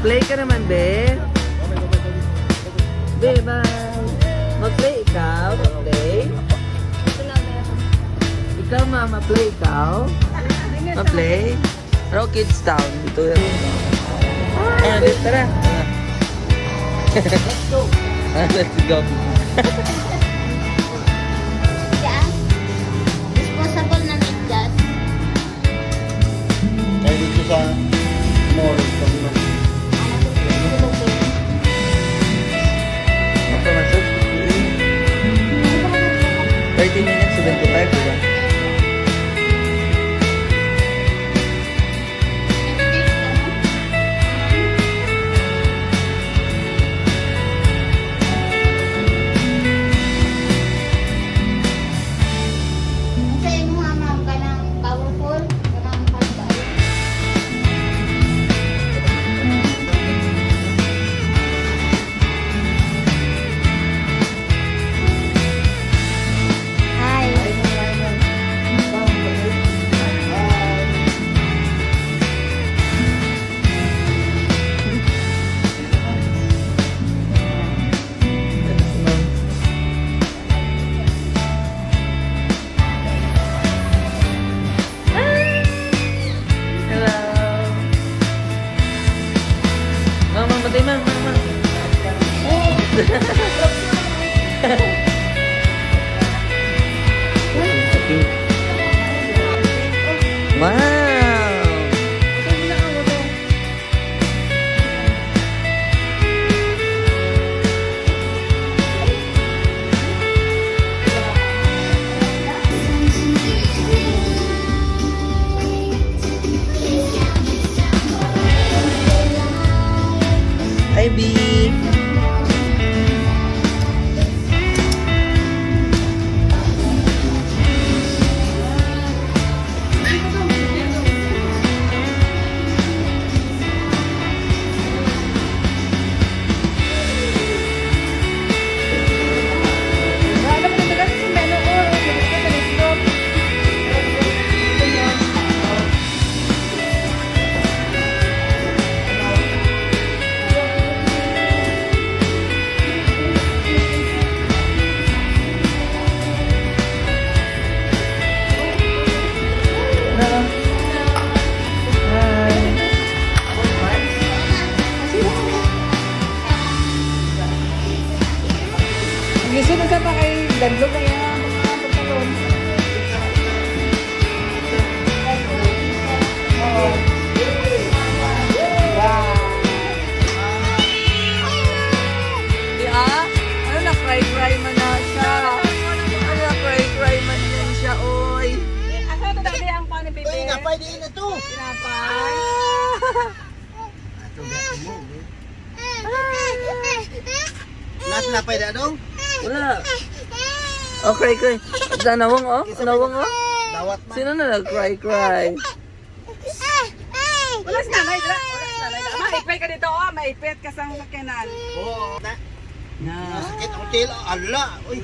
Mag-play ka naman, be. Be, bye. Mag-play ikaw. Mag-play. Ikaw, mama, play ikaw. Ma-play. Rock Kids Town. Dito yan. Ayan, dito, tara. Let's go. Let's go. Disposable na medyas. Kaya dito sa mall, kami mag- After massage, 30 minutes, 75, diba? Sa'yo mo mama ka ng powerful, ka ng pagbayo. Hi. Hello. Mama, matay, mama, mama. Wow! Hi, B. Gusto na sa pa kay Danlo kaya pagkaroon. Ano na, cry man na siya. Ano na, cry man yan siya, oy. Asa ito dali ang paano baby? Uy, napay din na to! Pinapay. Nasa napay na dong? Wala. Oh, cry. Nawang, oh. Nawang, oh. Dawat man. Sino na nag-cry? Wala si nanay, wala si nanay. Maipit ka dito, oh. Maipit ka sa kakinan. Oo. Na. Sakit ang tila. Ala! Uy!